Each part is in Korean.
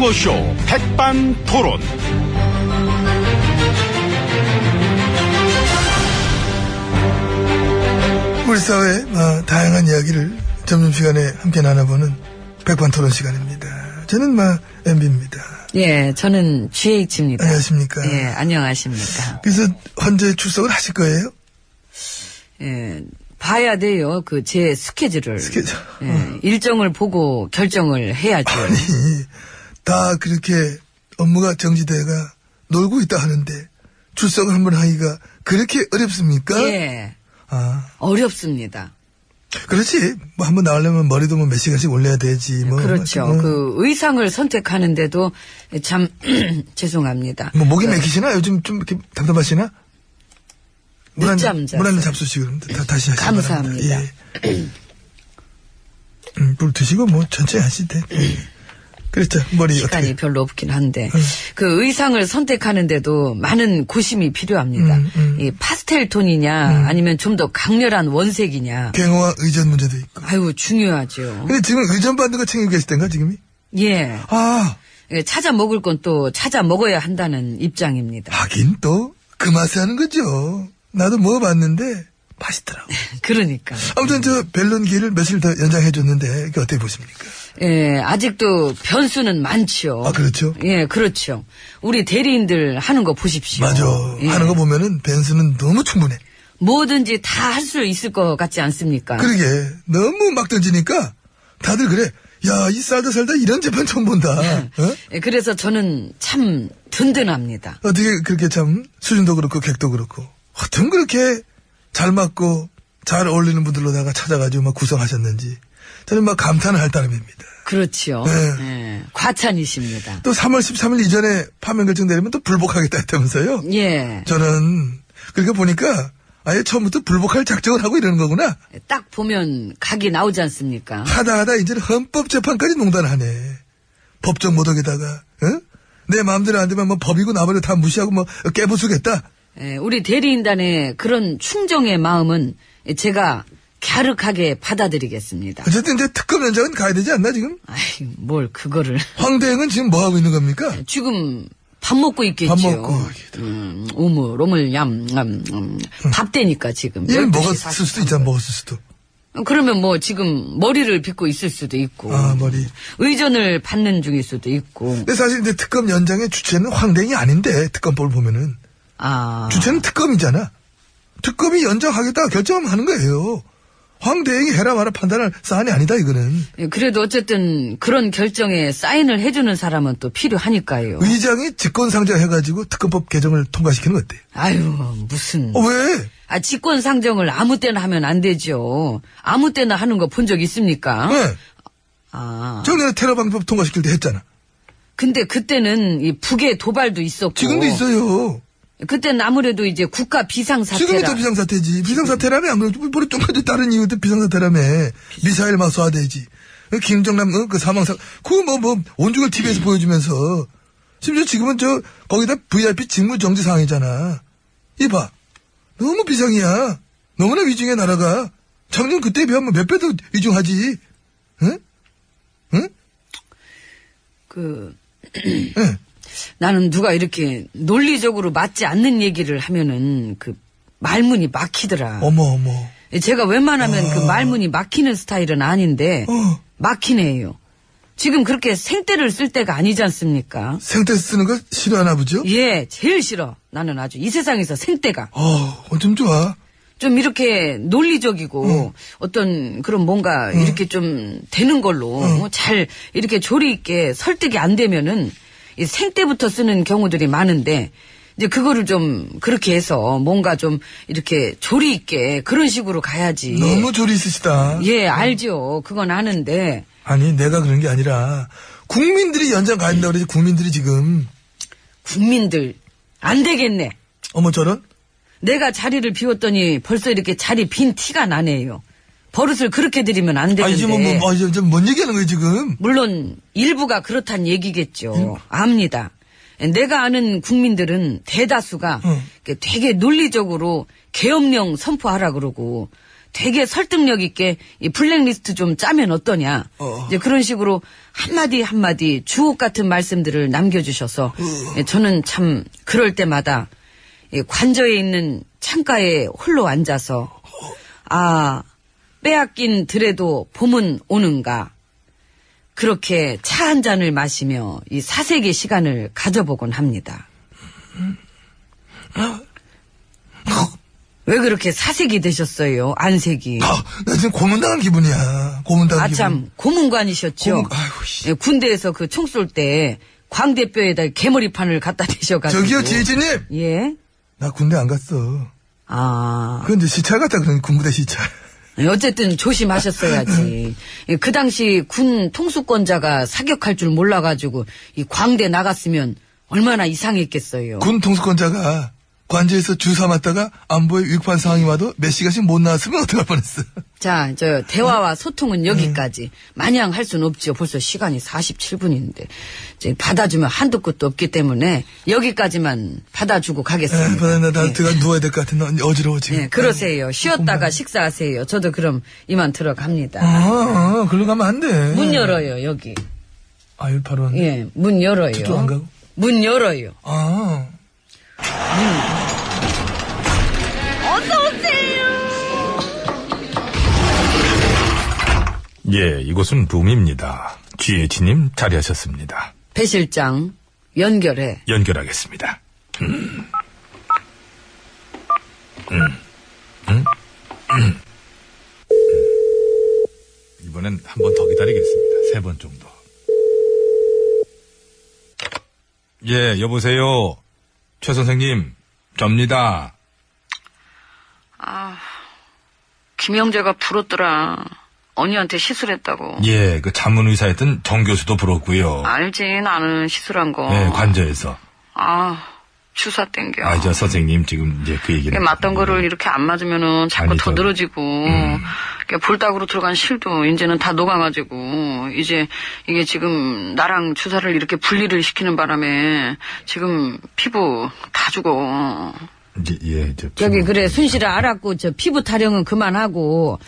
구호쇼 백반토론. 우리 사회의 다양한 이야기를 점심시간에 함께 나눠보는 백반토론 시간입니다. 저는 MB입니다. 예, 저는 GH입니다. 안녕하십니까. 예, 안녕하십니까. 그래서 헌재 출석을 하실 거예요? 예, 봐야 돼요. 제 스케줄을. 스케줄. 예, 일정을 보고 결정을 해야죠. 아니, 다 그렇게 업무가 정지돼가 놀고 있다 하는데 출석을 한번 하기가 그렇게 어렵습니까? 예. 아. 어렵습니다. 그렇지. 한번 나오려면 머리도 몇 시간씩 올려야 되지. 그렇죠. 의상을 선택하는데도 참 죄송합니다. 목이 맥히시나? 요즘 좀 이렇게 답답하시나? 늦잠 잤어요. 물 한 잔 잡수시고 다시 하시기 감사합니다. 예. 물 드시고 천천히 하시대. 그렇죠. 머리 시간이 어떻게. 별로 없긴 한데 의상을 선택하는데도 많은 고심이 필요합니다. 이 파스텔 톤이냐 아니면 좀 더 강렬한 원색이냐. 갱호와 의전 문제도 있고. 아유 중요하죠. 근데 지금 의전 받는 거 챙기고 계실 때인가 지금이? 예. 아. 찾아 먹을 건 또 찾아 먹어야 한다는 입장입니다. 하긴 또 그 맛에 하는 거죠. 나도 먹어봤는데 맛있더라고. 그러니까. 아무튼 벨론기를 며칠 더 연장해줬는데 이게 어떻게 보십니까? 예, 아직도 변수는 많지요. 아, 그렇죠? 예, 그렇죠. 우리 대리인들 하는 거 보십시오. 맞아. 예. 하는 거 보면은 변수는 너무 충분해. 뭐든지 다 할 수 있을 것 같지 않습니까? 그러게. 너무 막 던지니까 다들 그래. 야, 이 살다 이런 재판 처음 본다. 어? 예, 그래서 저는 참 든든합니다. 어떻게 그렇게 참 수준도 그렇고 객도 그렇고 어쩜 그렇게 잘 맞고 잘 어울리는 분들로다가 찾아가지고 막 구성하셨는지 저는 막 감탄을 할 따름입니다. 그렇죠. 네. 예, 과찬이십니다. 또 3월 13일 이전에 파면 결정 내리면 또 불복하겠다 했다면서요? 예. 저는 그렇게 보니까 아예 처음부터 불복할 작정을 하고 이러는 거구나. 딱 보면 각이 나오지 않습니까? 하다 이제는 헌법재판까지 농단하네. 법정 모독에다가 내 마음대로 안 되면 법이고 나발을 다 무시하고 깨부수겠다. 예, 우리 대리인단의 그런 충정의 마음은 제가 갸륵하게 받아들이겠습니다. 어쨌든 이제 특검 연장은 가야 되지 않나 지금? 아이, 뭘 그거를. 황대행은 지금 뭐 하고 있는 겁니까? 지금 밥 먹고 있겠죠. 밥 먹고. 오물, 밥 되니까 지금. 얘는 12시 먹었을 수도 있잖아, 먹었을 수도. 그러면 지금 머리를 빗고 있을 수도 있고. 아, 머리. 의전을 받는 중일 수도 있고. 근데 사실 이제 특검 연장의 주체는 황대행이 아닌데, 특검법을 보면은. 아. 주체는 특검이잖아. 특검이 연장하겠다 결정하면 하는 거예요. 황대행이 해라 마라 판단할 사안이 아니다, 이거는. 그래도 어쨌든 그런 결정에 사인을 해주는 사람은 또 필요하니까요. 의장이 직권상정 해가지고 특검법 개정을 통과시키는 거 어때? 아유, 무슨. 왜? 직권상정을 아무 때나 하면 안 되죠. 아무 때나 하는 거 본 적 있습니까? 네. 아. 작년에 테러 방법 통과시킬 때 했잖아. 근데 그때는 이 북의 도발도 있었고. 지금도 있어요. 그때는 아무래도 이제 국가 비상사태라. 지금이 더 비상사태지. 비상사태라며 안 그러지. 머리 좀 가지 다른 이유도 비상사태라며. 미사일 막 쏴대지. 김정남 그 사망사 그거 온중을 TV에서 보여주면서 심지어 지금은 거기다 VIP 직무 정지 상황이잖아. 이봐. 너무 비상이야. 너무나 위중해 나라가. 작년 그때에 비하면 몇 배 더 위중하지. 응? 응? 네. 나는 누가 이렇게 논리적으로 맞지 않는 얘기를 하면은 말문이 막히더라. 어머. 제가 웬만하면 그 말문이 막히는 스타일은 아닌데 막히네요. 지금 그렇게 생떼를 쓸 때가 아니지 않습니까? 생떼 쓰는 거 싫어하나 보죠? 예, 제일 싫어. 나는 아주 이 세상에서 생떼가. 좀 좋아. 좀 이렇게 논리적이고 어떤 그런 뭔가 이렇게 좀 되는 걸로 잘 이렇게 조리 있게 설득이 안 되면은 이 생떼부터 쓰는 경우들이 많은데 이제 그거를 좀 그렇게 해서 뭔가 좀 이렇게 조리 있게 그런 식으로 가야지. 너무 조리 있으시다. 예, 알죠. 그건 아는데. 아니, 내가 그런 게 아니라 국민들이 연장 가야 된다고 그러지, 국민들이 지금. 국민들 안 되겠네. 어머, 저런? 내가 자리를 비웠더니 벌써 이렇게 자리 빈 티가 나네요. 버릇을 그렇게 들이면 안 되는데. 이제 뭔 얘기하는 거예요, 지금? 물론 일부가 그렇단 얘기겠죠. 압니다. 내가 아는 국민들은 대다수가 되게 논리적으로 계엄령 선포하라 그러고 되게 설득력 있게 이 블랙리스트 좀 짜면 어떠냐. 이제 그런 식으로 한마디 주옥 같은 말씀들을 남겨주셔서 저는 참 그럴 때마다 관저에 있는 창가에 홀로 앉아서 빼앗긴 들에도 봄은 오는가. 그렇게 차 한 잔을 마시며 이 사색의 시간을 가져보곤 합니다. 왜 그렇게 사색이 되셨어요? 안색이. 나 지금 고문당한 기분이야. 고문당한 기분. 참 고문관이셨죠? 아이고, 씨. 군대에서 그 총 쏠 때 광대뼈에다 개머리판을 갖다 대셔가지고. 저기요, 지혜진님! 예? 나 군대 안 갔어. 그건 이제 시찰 갔다 그러니 군부대 시찰. 어쨌든 조심하셨어야지. 그 당시 군 통수권자가 사격할 줄 몰라가지고 이 광대 나갔으면 얼마나 이상했겠어요. 군 통수권자가 관저에서 주사 맞다가 안보에 위급한 상황이 와도 몇 시간씩 못 나왔으면 어떡할 뻔했어. 자, 대화와 소통은 여기까지. 마냥 할 수는 없죠. 벌써 시간이 47분인데. 받아주면 한도 끝도 없기 때문에 여기까지만 받아주고 가겠습니다. 나 들어가 누워야 될 것 같은데 어지러워 지금. 네, 그러세요. 쉬었다가 식사하세요. 저도 그럼 이만 들어갑니다. 글로 가면 안 돼. 문 열어요, 여기. 여기 바로 왔네. 예, 문 열어요. 저쪽 안 가고? 문 열어요. 예, 이곳은 룸입니다. GH님 자리하셨습니다. 배 실장, 연결해. 연결하겠습니다. 이번엔 한 번 더 기다리겠습니다. 3번 정도. 예, 여보세요. 최 선생님, 접니다. 김영재가 불었더라. 언니한테 시술했다고. 예, 그 자문의사였던 정 교수도 불었고요. 알지, 나는 시술한 거. 네, 관저에서. 주사 땡겨. 저 선생님 지금 이제 그 얘기를. 맞던 거를 이렇게 안 맞으면은 자꾸 아니죠. 더 늘어지고, 볼따구로 들어간 실도 이제는 다 녹아가지고, 이제 이게 지금 나랑 주사를 이렇게 분리를 시키는 바람에 지금 피부 다 죽어. 저기 그래, 순실을 알았고, 피부 타령은 그만하고,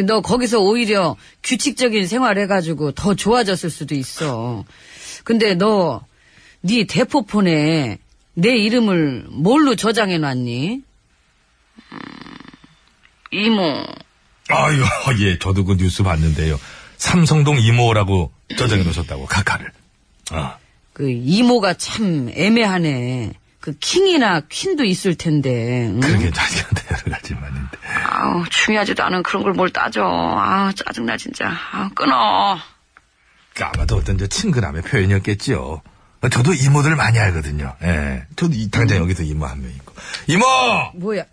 너 거기서 오히려 규칙적인 생활 해가지고 더 좋아졌을 수도 있어. 근데 네 대포폰에 내 이름을 뭘로 저장해놨니? 이모. 예, 저도 그 뉴스 봤는데요. 삼성동 이모라고 저장해놓으셨다고, 카카를. 그 이모가 참 애매하네. 그 킹이나 퀸도 있을 텐데. 응? 그러게 자식한테 여러 가지 말인데. 중요하지도 않은 그런 걸 뭘 따져. 짜증나 진짜. 끊어. 아마도 어떤 친근함의 표현이었겠지요. 저도 이모들 많이 알거든요. 예. 저도 당장 여기서 이모 한 명 있고. 이모! 뭐야?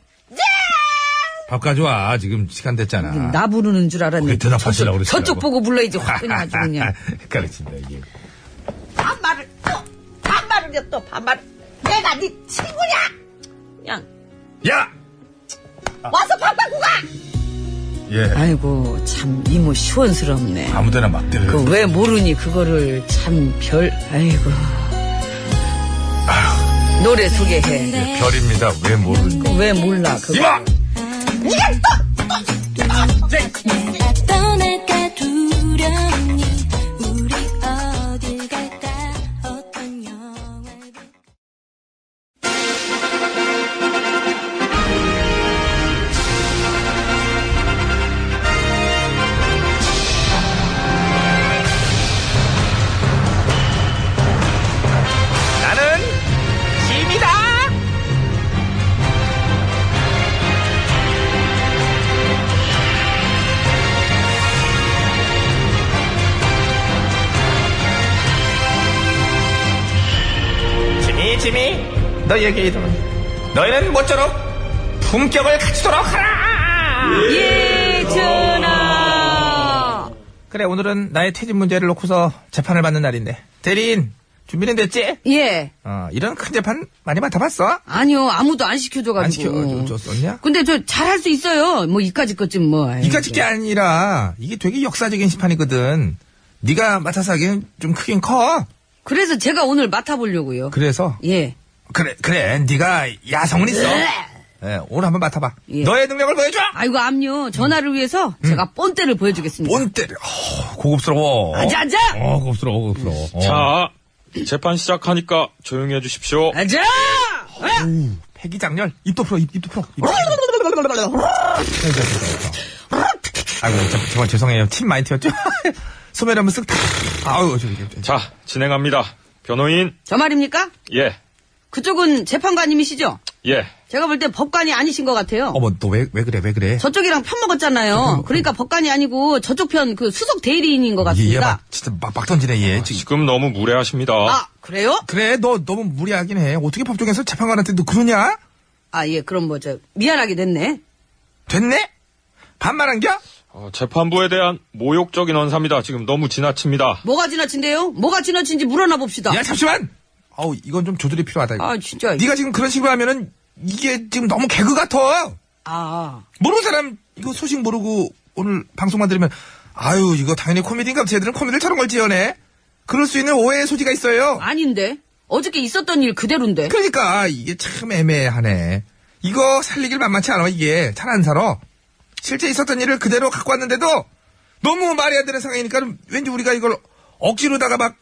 밥 가져와. 지금 시간 됐잖아. 나 부르는 줄 알았네. 대답하시려고 그러시더라고. 저쪽 보고 불러야지. 확 그냥 아주 그냥. 가르친다, 이게. 반말을 또 반말. 내가 네 친구냐? 그냥. 야! 와서 밥 갖고 가! 예. 아이고, 참, 이모 시원스럽네. 아무데나 막 때려요. 왜 모르니, 그거를 참 아이고. 노래 소개해. 예, 별입니다. 왜 모르니까. 왜 몰라, 그거. 이모! 떠날까 두려우니 우리 어딜 갈까 어떤 영화를 나는 짐이다. 짐이 너희에게 이르노니 너희는 모쪼록 품격을 갖추도록 하라. 예, 전하. 그래, 오늘은 나의 퇴진 문제를 놓고서 재판을 받는 날인데 대리인 준비는 됐지? 예. 이런 큰 재판 많이 맡아봤어? 아니요, 아무도 안 시켜줘가지고. 안 시켜줬었냐? 근데 잘할 수 있어요. 이까짓 것쯤 이까짓 게 아니라 이게 되게 역사적인 심판이거든. 네가 맡아서 하기엔 좀 크긴 커. 그래서 제가 오늘 맡아보려고요. 그래서 예. 그래 네가 야성은 있어. 예, 오늘 한번 맡아봐. 예. 너의 능력을 보여줘! 아이고, 암요. 전화를 위해서 제가 본때를 보여주겠습니다. 본때를. 고급스러워. 아자아자! 고급스러워. 자, 재판 시작하니까 조용히 해주십시오. 아자! 폐기장렬. 입도 풀어, 입도 풀어. 아이고, 정말 죄송해요. 침 많이 튀었죠? 소매를 한번 쓱 다. 아우, 저기. 자, 진행합니다. 변호인, 저 말입니까? 예, 그쪽은 재판관님이시죠? 예. 제가 볼 때 법관이 아니신 것 같아요. 어머, 너 왜 그래? 저쪽이랑 편 먹었잖아요. 그러니까 법관이 아니고 저쪽 편 그 수석 대리인인 것 얘 같습니다. 막, 진짜 막 던지네, 얘. 지금 너무 무례하십니다. 아, 그래요? 그래, 너 너무 무리하긴 해. 어떻게 법정에서 재판관한테 너 그러냐? 아, 예, 그럼 미안하게 됐네. 됐네? 반말한겨? 재판부에 대한 모욕적인 언사입니다. 지금 너무 지나칩니다. 뭐가 지나친데요? 뭐가 지나친지 물어나 봅시다. 야, 잠시만! 이건 좀 조절이 필요하다, 이거. 아, 진짜. 네가 지금 그런 식으로 하면은, 이게 지금 너무 개그 같아! 아, 모르는 사람, 이거 소식 모르고, 오늘 방송만 들으면, 아유, 이거 당연히 코미디인가? 쟤들은 코미디를 저런 걸 지어내? 그럴 수 있는 오해의 소지가 있어요. 아닌데. 어저께 있었던 일 그대로인데. 그러니까, 이게 참 애매하네. 이거 살리길 만만치 않아, 이게. 잘 안 살아. 실제 있었던 일을 그대로 갖고 왔는데도, 너무 말이 안 되는 상황이니까, 왠지 우리가 이걸 억지로다가 막,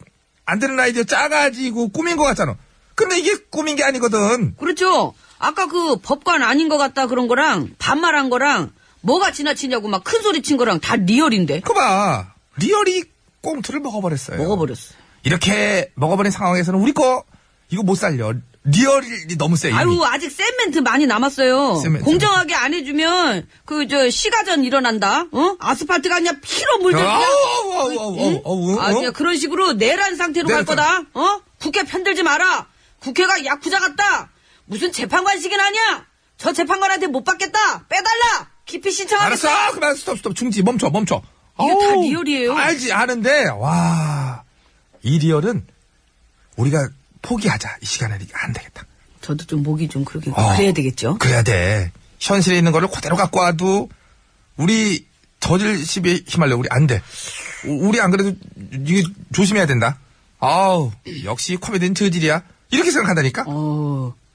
안 되는 아이디어 짜가지고 꾸민 것 같잖아. 근데 이게 꾸민 게 아니거든. 그렇죠. 아까 그 법관 아닌 것 같다 그런 거랑 반말한 거랑 뭐가 지나치냐고 막 큰 소리 친 거랑 다 리얼인데. 그거 봐. 리얼이 꽁트를 먹어버렸어요. 먹어버렸어. 이렇게 먹어버린 상황에서는 우리 거, 이거 못 살려. 리얼이 너무 세. 이미. 아유, 아직 센 멘트 많이 남았어요. 센 멘트. 공정하게 안 해주면 시가전 일어난다. 아스팔트가 그냥 피로 물들 그냥. 그냥 그런 식으로 내란 상태로 갈 거다. 국회 편들지 마라. 국회가 야쿠자 같다. 무슨 재판관식은 아니야. 저 재판관한테 못 받겠다. 빼달라. 기피 신청하겠다. 알았어. 그만 스톱. 중지. 멈춰. 이게 다 리얼이에요. 알지, 아는데, 와. 이 리얼은 우리가 포기하자. 이 시간에 안 되겠다. 저도 좀 목이 좀 그래야 되겠죠. 그래야 돼. 현실에 있는 거를 그대로 갖고 와도 우리 저질 시비에 휘말려. 우리 안 돼. 우리 안 그래도 이게 조심해야 된다. 아우, 역시 코미디는 저질이야. 이렇게 생각한다니까?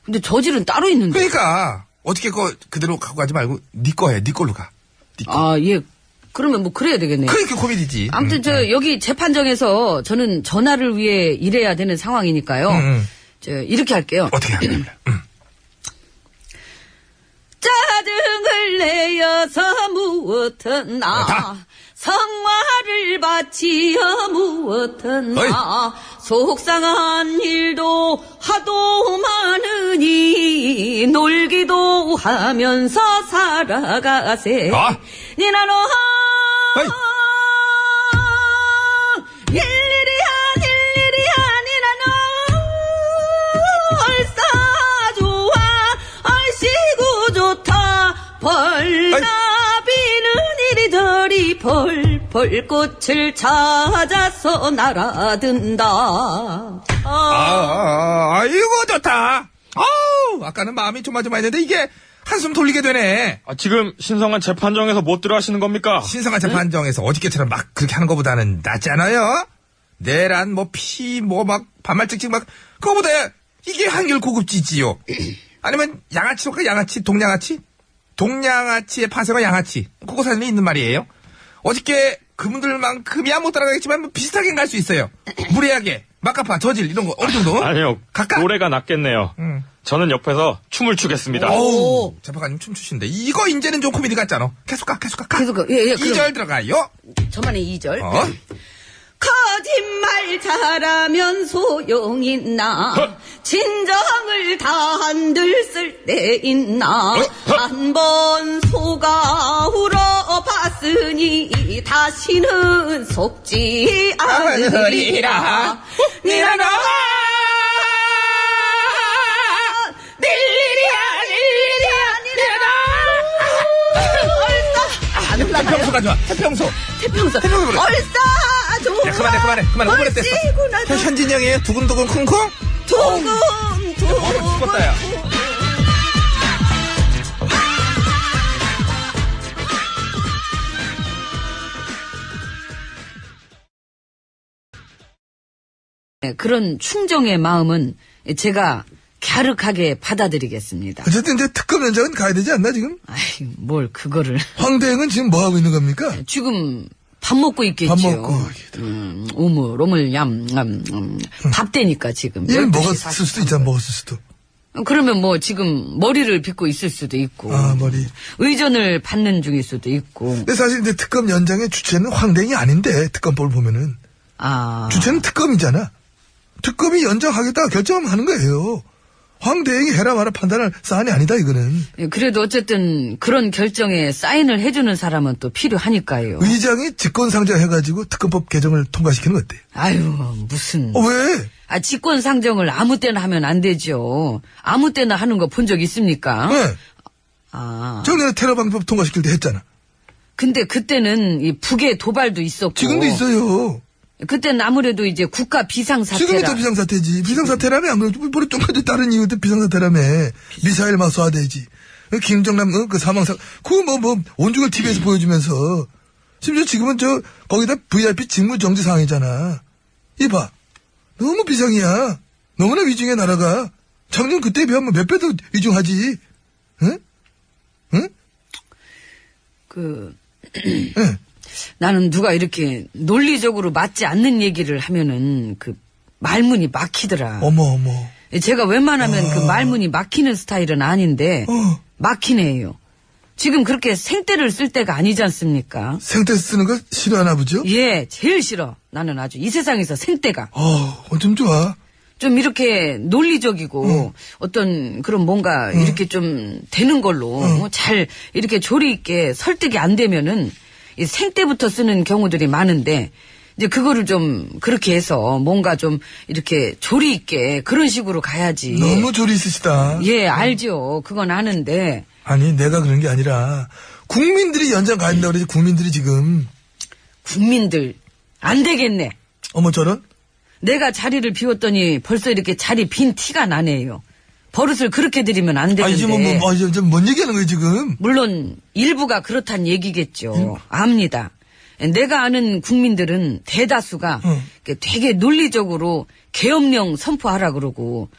근데 저질은 따로 있는데. 그러니까 어떻게 그대로 갖고 가지 말고 네 거 해. 네 걸로 가. 네 거. 아, 예. 그러면 뭐 그래야 되겠네요. 그러니까 코미디지. 아무튼 여기 재판정에서 저는 전화를 위해 일해야 되는 상황이니까요. 이렇게 할게요. 어떻게 하면 짜증을 내어서 무엇하나 성화를 바치어 무엇하나 속상한 일도 하도 많으니 놀기도 하면서 살아가세. 니나노 일일이야 니나노 얼싸 좋아 얼씨구 좋다 벌나비는 이리저리 벌벌 꽃을 찾아서 날아든다. 아이고 좋다. 아까는 마음이 조마조마했는데 이게 한숨 돌리게 되네. 지금 신성한 재판정에서 못 들어하시는 겁니까? 신성한 재판정에서 어저께처럼 막 그렇게 하는 것보다는 낫지 않아요? 내란 막 반말 찍찍 막 그거보다 이게 한결 고급지지요. 아니면 양아치로 가 양아치 동양아치의 파생과 양아치 그거 사진이 있는 말이에요. 어저께 그분들만큼이야 못 따라가겠지만 비슷하게 갈 수 있어요. 무례하게 막가파 저질 이런 거 어느 정도? 아니요. 각각? 노래가 낫겠네요. 저는 옆에서 춤을 추겠습니다. 오, 재판관님 춤추신데 이거 이제는 좀 코미디 같잖아. 계속 가. 예, 2절 들어가요. 저만의 2절. 거짓말 잘하면 소용 있나? 진정을 다 한들 쓸 데 있나? 한 번 속아 울어봤으니 다시는 속지 않으리라. 니나나 태평소 가져와. 태평소. 얼싸 좋아. 야, 그만해. 오버랩 됐어. 현진이 형이에요. 두근두근 쿵쿵. 죽었다, 야. 그런 충정의 마음은 제가 갸륵하게 받아들이겠습니다. 어쨌든 이제 특검 연장은 가야 되지 않나 지금? 아이, 뭘 그거를. 황대행은 지금 뭐 하고 있는 겁니까? 지금 밥 먹고 있겠죠. 밥 먹고. 오물, 밥 되니까 지금. 얘는 12시 먹었을 40분. 수도 있잖아, 먹었을 수도. 그러면 뭐 지금 머리를 빗고 있을 수도 있고. 아, 머리. 의전을 받는 중일 수도 있고. 근데 사실 이제 특검 연장의 주체는 황대행이 아닌데, 특검법을 보면은. 아. 주체는 특검이잖아. 특검이 연장하겠다 결정하면 하는 거예요. 황대행이 해라 마라 판단할 사안이 아니다, 이거는. 그래도 어쨌든 그런 결정에 사인을 해주는 사람은 또 필요하니까요. 의장이 직권상정 해가지고 특검법 개정을 통과시키는 거 어때요? 아유, 무슨. 왜? 직권상정을 아무 때나 하면 안 되죠. 아무 때나 하는 거 본 적 있습니까? 왜? 아. 작년에 테러방법 통과시킬 때 했잖아. 근데 그때는 이 북의 도발도 있었고. 지금도 있어요. 그때는 아무래도 이제 국가 비상사태라. 지금이 더 비상사태지. 비상사태라며, 안 그래도 머리 좀까지 다른 이유도 비상사태라며. 미사일 막 쏴대지. 김정남, 그 사망사, 그거 온중을 TV에서 보여주면서. 심지어 지금은 거기다 VIP 직무정지 상황이잖아. 이봐. 너무 비상이야. 너무나 위중해, 나라가. 작년 그때에 비하면 몇 배 더 위중하지. 응? 응? 응. 나는 누가 이렇게 논리적으로 맞지 않는 얘기를 하면은 말문이 막히더라. 어머. 제가 웬만하면 그 말문이 막히는 스타일은 아닌데 막히네요. 지금 그렇게 생떼를 쓸 때가 아니지 않습니까? 생떼 쓰는 거 싫어하나 보죠? 예, 제일 싫어. 나는 아주 이 세상에서 생떼가. 좀 좋아. 좀 이렇게 논리적이고 어떤 그런 뭔가 이렇게 좀 되는 걸로 잘 이렇게 조리 있게 설득이 안 되면은 이 생떼부터 쓰는 경우들이 많은데 이제 그거를 좀 그렇게 해서 뭔가 좀 이렇게 조리 있게 그런 식으로 가야지. 너무 조리 있으시다. 예, 알죠. 그건 아는데. 아니, 내가 그런 게 아니라 국민들이 연장 가야 된다고 그러지, 국민들이 지금. 국민들 안 되겠네. 어머, 저런? 내가 자리를 비웠더니 벌써 이렇게 자리 빈 티가 나네요. 버릇을 그렇게 들이면 안 되는데. 이제 뭔 얘기하는 거예요, 지금? 물론 일부가 그렇단 얘기겠죠. 압니다. 내가 아는 국민들은 대다수가 되게 논리적으로 계엄령 선포하라 그러고.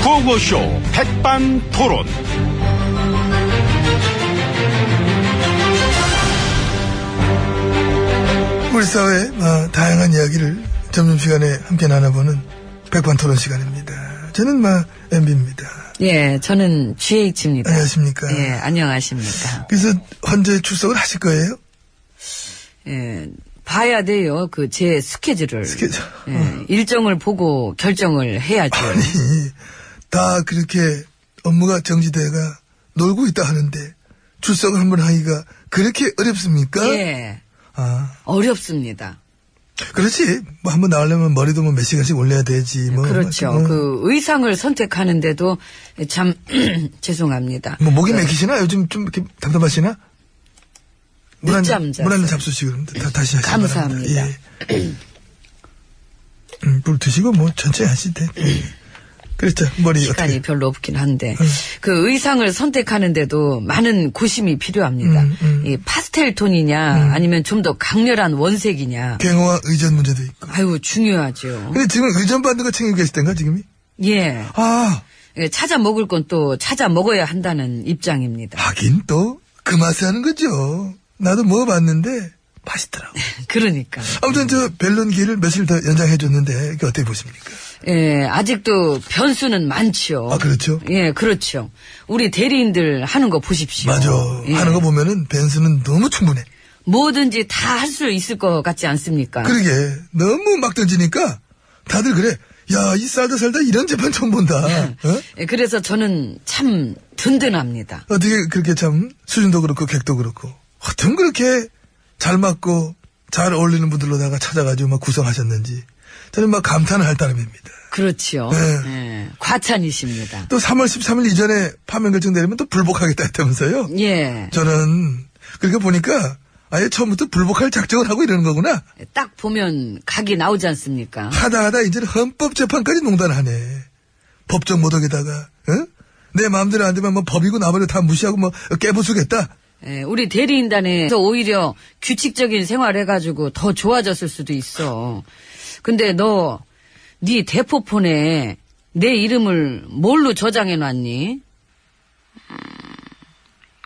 구호쇼 백반토론. 우리 사회의 다양한 이야기를 점심시간에 함께 나눠보는 백반토론 시간입니다. 저는 MB입니다. 예, 저는 GH입니다. 안녕하십니까. 예, 안녕하십니까. 그래서 헌재 출석을 하실 거예요? 예, 봐야 돼요. 제 스케줄을. 스케줄. 예, 일정을 보고 결정을 해야죠. 아니, 다 그렇게 업무가 정지돼가 놀고 있다 하는데 출석을 한번 하기가 그렇게 어렵습니까? 예. 아. 어렵습니다. 그렇지. 한번 나오려면 머리도 몇 시간씩 올려야 되지. 그렇죠. 의상을 선택하는데도 참 죄송합니다. 목이 맥히시나? 요즘 좀 이렇게 답답하시나? 늦잠 잤어요. 물 한 잔 잡수시고 그럼 다시 하시기 감사합니다. 바랍니다. 예. 물 드시고 천천히 하시대. 그렇죠. 머리 시간이 어떻게. 별로 없긴 한데 의상을 선택하는데도 많은 고심이 필요합니다. 이 파스텔 톤이냐 아니면 좀 더 강렬한 원색이냐. 갱호와 의전 문제도 있고. 아유, 중요하죠. 근데 지금 의전 받는 거 챙기고 계실 땐가 지금이? 예. 아. 예, 찾아 먹을 건 또 찾아 먹어야 한다는 입장입니다. 하긴 또 그 맛에 하는 거죠. 나도 먹어봤는데 맛있더라고. 그러니까. 아무튼 벨론기를 며칠 더 연장해줬는데 이게 어떻게 보십니까? 예, 아직도 변수는 많죠. 아, 그렇죠? 예, 그렇죠. 우리 대리인들 하는 거 보십시오. 맞아. 예. 하는 거 보면은 변수는 너무 충분해. 뭐든지 다 할 수 있을 것 같지 않습니까? 그러게. 너무 막 던지니까 다들 그래. 야, 이 살다 이런 재판 처음 본다. 어? 예, 그래서 저는 참 든든합니다. 어떻게 그렇게 참 수준도 그렇고 객도 그렇고 어쩜 그렇게 잘 맞고 잘 어울리는 분들로다가 찾아가지고 막 구성하셨는지 저는 막 감탄을 할 따름입니다. 그렇죠. 네. 예, 과찬이십니다. 또 3월 13일 이전에 파면 결정 내리면 또 불복하겠다 했다면서요? 예. 저는 그렇게 보니까 아예 처음부터 불복할 작정을 하고 이러는 거구나. 딱 보면 각이 나오지 않습니까? 하다 이제는 헌법재판까지 농단하네. 법정 모독에다가 내 마음대로 안 되면 법이고 나발이고 다 무시하고 깨부수겠다. 우리 대리인단에서 오히려 규칙적인 생활 해가지고 더 좋아졌을 수도 있어. 근데 너, 네 대포폰에 내 이름을 뭘로 저장해놨니?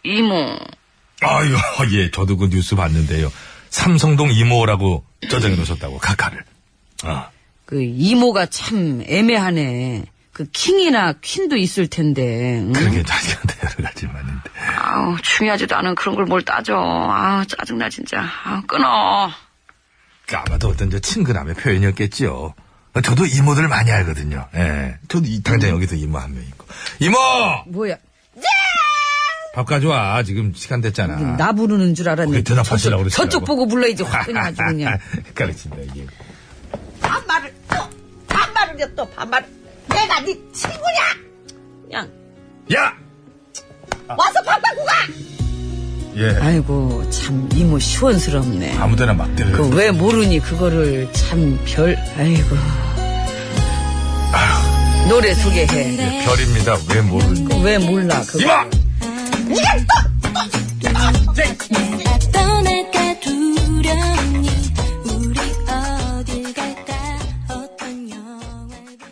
이모. 아유, 예, 저도 그 뉴스 봤는데요. 삼성동 이모라고 저장해 놓으셨다고, 카카를. 그 이모가 참 애매하네. 그 킹이나 퀸도 있을 텐데. 응? 그러게 자식한테 여러 가지 많은데. 아우, 중요하지도 않은 그런 걸 뭘 따져. 아, 짜증나 진짜. 아, 끊어. 아마도 어떤 저 친근함의 표현이었겠지요. 저도 이모들 많이 알거든요. 예. 저도 당장 여기서 이모 한 명 있고. 이모! 뭐야? 밥 가져와. 지금 시간 됐잖아. 나 부르는 줄 알았네. 거기 대답하시려고 그러시더라고. 저쪽 보고 불러야지. 확 그냥 아주 그냥. 가르친다, 이게. 반말을 또 반말을. 내가 네 친구냐? 그냥. 야! 와서 밥 갖고 가! 예. 아이고, 참, 이모 시원스럽네. 아무데나 막 때려. 그 왜 모르니, 그거를 참 아이고. 노래 소개해. 예, 별입니다. 왜 모르는 거. 왜 몰라, 그거. 이모! 내가 떠날까 두려우니 우리 어딜 갈까 어떤 영화를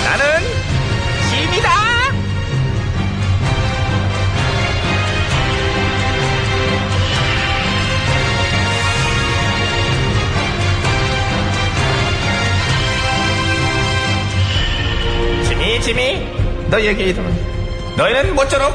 나는 짐이다. 짐이, 너희에게 이르노니 너희는 모쪼록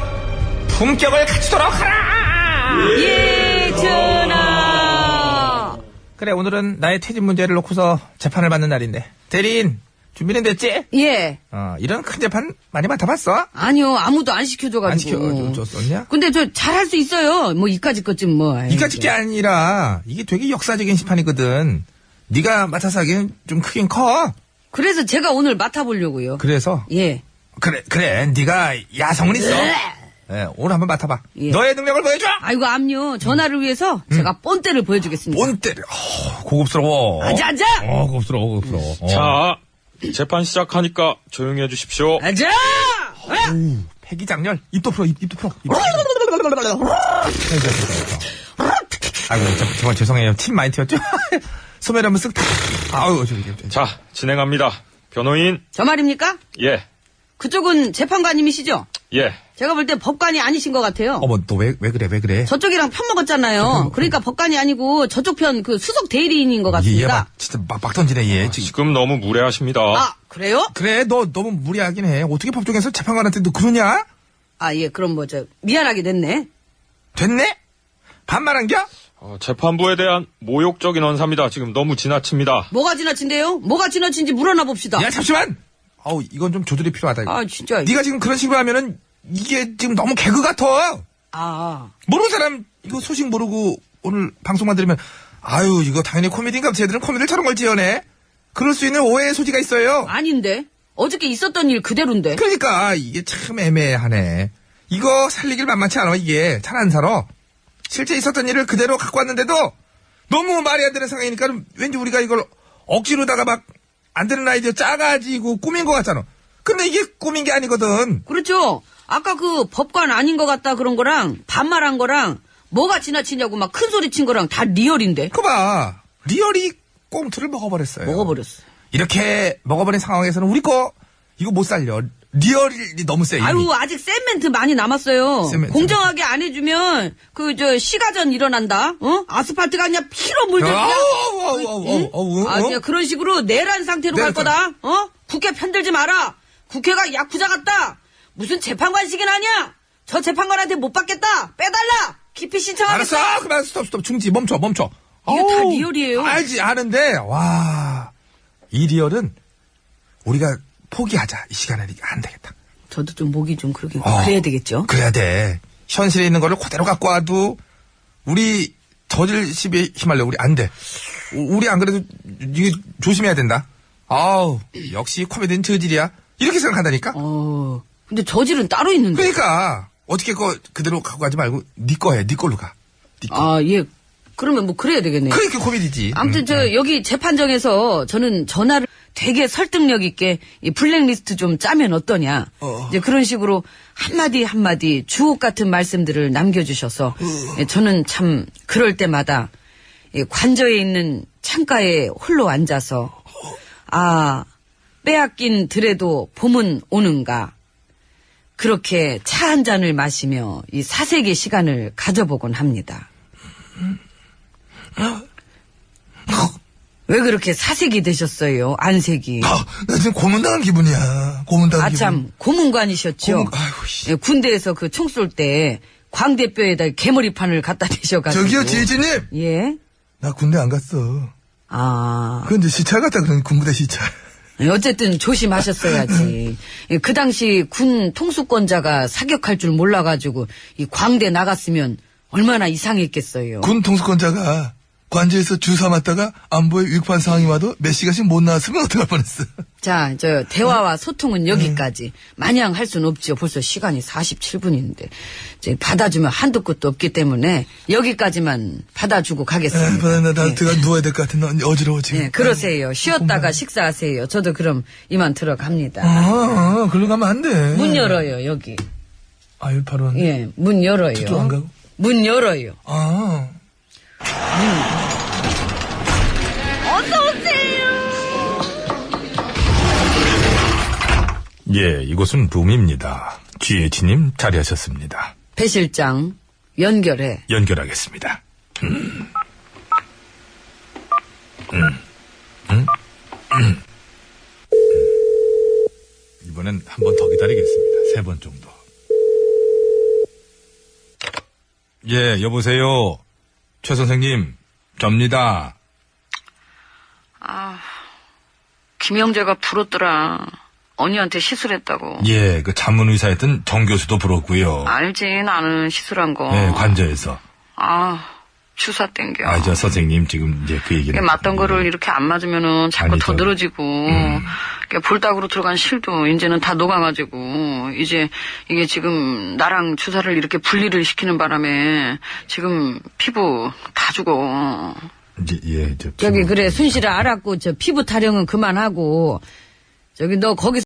품격을 갖추도록 하라. 예, 전하! 그래, 오늘은 나의 퇴진 문제를 놓고서 재판을 받는 날인데 대리인 준비는 됐지? 예. 이런 큰 재판 많이 맡아봤어? 아니요, 아무도 안 시켜줘가지고. 안 시켜줬었냐? 근데 저 잘할 수 있어요. 뭐, 이까짓 것쯤 뭐. 아이고. 이까짓 게 아니라 이게 되게 역사적인 심판이거든. 네가 맡아서 하기엔 좀 크긴 커. 그래서 제가 오늘 맡아보려고요. 그래서 예. 그래 네가 야성은 있어. 예, 오늘 한번 맡아봐. 예. 너의 능력을 보여줘. 아이고, 암요. 전화를 위해서 제가 본때를 보여주겠습니다. 본때를. 고급스러워. 앉아! 고급스러워. 자, 재판 시작하니까 조용히 해주십시오. 앉아! 폐기장렬. 입도 풀어. 아이고, 정말 죄송해요. 침 많이 튀었죠? 소매를 한번 쓱 다. 아우, 자, 진행합니다. 변호인. 저 말입니까? 예, 그쪽은 재판관님이시죠? 예. 제가 볼 때 법관이 아니신 것 같아요. 어머, 너 왜 그래? 저쪽이랑 편 먹었잖아요. 그러니까 법관이 아니고 저쪽 편 그 수석 대리인인 것 얘 같습니다. 막, 진짜 막 던지네, 얘. 지금 너무 무례하십니다. 아, 그래요? 그래, 너 너무 무리하긴 해. 어떻게 법정에서 재판관한테 너 그러냐? 아, 예, 그럼 미안하게 됐네. 됐네? 반말한겨? 재판부에 대한 모욕적인 언사입니다. 지금 너무 지나칩니다. 뭐가 지나친데요? 뭐가 지나친지 물어나 봅시다. 야, 잠시만! 아우, 이건 좀 조절이 필요하다, 이거. 아, 진짜. 네가 지금 그런 식으로 하면은, 이게 지금 너무 개그 같아! 아, 모르는 사람, 이거 소식 모르고, 오늘 방송만 들으면, 아유, 이거 당연히 코미디인가? 쟤들은 코미디를 저런 걸 지어내? 그럴 수 있는 오해의 소지가 있어요. 아닌데. 어저께 있었던 일 그대로인데. 그러니까, 이게 참 애매하네. 이거 살리길 만만치 않아, 이게. 잘 안 살아. 실제 있었던 일을 그대로 갖고 왔는데도, 너무 말이 안 되는 상황이니까, 왠지 우리가 이걸 억지로다가 막, 안 되는 아이디어 짜가지고 꾸민 것 같잖아. 근데 이게 꾸민 게 아니거든. 그렇죠. 아까 그 법관 아닌 것 같다 그런 거랑 반말한 거랑 뭐가 지나치냐고 막 큰 소리 친 거랑 다 리얼인데. 그 봐. 리얼이 꽁트를 먹어버렸어요. 먹어버렸어. 이렇게 먹어버린 상황에서는 우리 거 이거 못 살려. 리얼이 너무 세. 이미. 아유, 아직 센 멘트 많이 남았어요. 센 멘트. 공정하게 안 해주면 시가전 일어난다. 아스팔트가 그냥 피로 물들 그냥. 그냥 그런 식으로 내란 상태로 갈 거다. 국회 편들지 마라. 국회가 야쿠자 같다. 무슨 재판관식은 아니야. 저 재판관한테 못 받겠다. 빼달라. 기피 신청하겠다. 알았어. 그만 스톱. 중지. 멈춰. 이게 다 리얼이에요. 알지. 아는데 와. 이 리얼은 우리가 포기하자. 이 시간에 안 되겠다. 저도 좀 목이 좀 그러긴 그래야 되겠죠. 그래야 돼. 현실에 있는 거를 그대로 갖고 와도 우리 저질 시비에 휘말려. 우리 안 돼. 우리 안 그래도 이게 조심해야 된다. 아우, 역시 코미디는 저질이야. 이렇게 생각한다니까? 근데 저질은 따로 있는데. 그러니까 어떻게 그대로 갖고 가지 말고 네 거 해. 네 걸로 가. 예. 그러면 뭐 그래야 되겠네요. 그러니까 고민이지. 아무튼 여기 재판정에서 저는 전화를 되게 설득력 있게 이 블랙리스트 좀 짜면 어떠냐. 이제 그런 식으로 한마디 주옥 같은 말씀들을 남겨주셔서 예, 저는 참 그럴 때마다 이 관저에 있는 창가에 홀로 앉아서 빼앗긴 들에도 봄은 오는가. 그렇게 차 한 잔을 마시며 이 사색의 시간을 가져보곤 합니다. 왜 그렇게 사색이 되셨어요? 안색이. 나 지금 고문당한 기분이야. 고문당한 기분. 참 고문관이셨죠? 아이고, 씨. 예, 군대에서 그 총 쏠 때 광대뼈에다 개머리판을 갖다 대셔가지고. 저기요, 지혜진님! 예? 나 군대 안 갔어. 그건 이제 시찰 갔다 그러니 군부대 시찰. 어쨌든 조심하셨어야지. 예, 그 당시 군 통수권자가 사격할 줄 몰라가지고 이 광대 나갔으면 얼마나 이상했겠어요. 군 통수권자가 관저에서 주사 맞다가 안보에 위급한 상황이 와도 몇 시간씩 못 나왔으면 어떡할 뻔했어. 자, 대화와 소통은 여기까지. 마냥 할 수는 없죠. 벌써 시간이 47분인데. 받아주면 한도 끝도 없기 때문에 여기까지만 받아주고 가겠습니다. 나 예. 들어가 누워야 될 것 같은데 어지러워 지금. 예, 그러세요. 쉬었다가 식사하세요. 저도 그럼 이만 들어갑니다. 글로 가면 안 돼. 문 열어요, 여기. 여기 바로 왔네. 예, 문 열어요. 저쪽 안 가고? 문 열어요. 예, 이곳은 룸입니다. GH님 자리하셨습니다. 배 실장, 연결해. 연결하겠습니다. 이번엔 한 번 더 기다리겠습니다. 3번 정도. 예, 여보세요. 최 선생님, 접니다. 김영재가 불었더라. 언니한테 시술했다고. 예, 그 자문의사였던 정 교수도 불었고요. 알지, 나는 시술한 거. 예, 관저에서. 주사 땡겨. 저 선생님 지금 이제 그 얘기는. 맞던 거를 이렇게 안 맞으면은 자꾸 아니죠. 더 늘어지고, 볼따구로 들어간 실도 이제는 다 녹아가지고, 이제 이게 지금 나랑 주사를 이렇게 분리를 시키는 바람에 지금 피부 다 죽어. 예, 저기 그래, 순실을 알았고, 피부 타령은 그만하고, 너 거기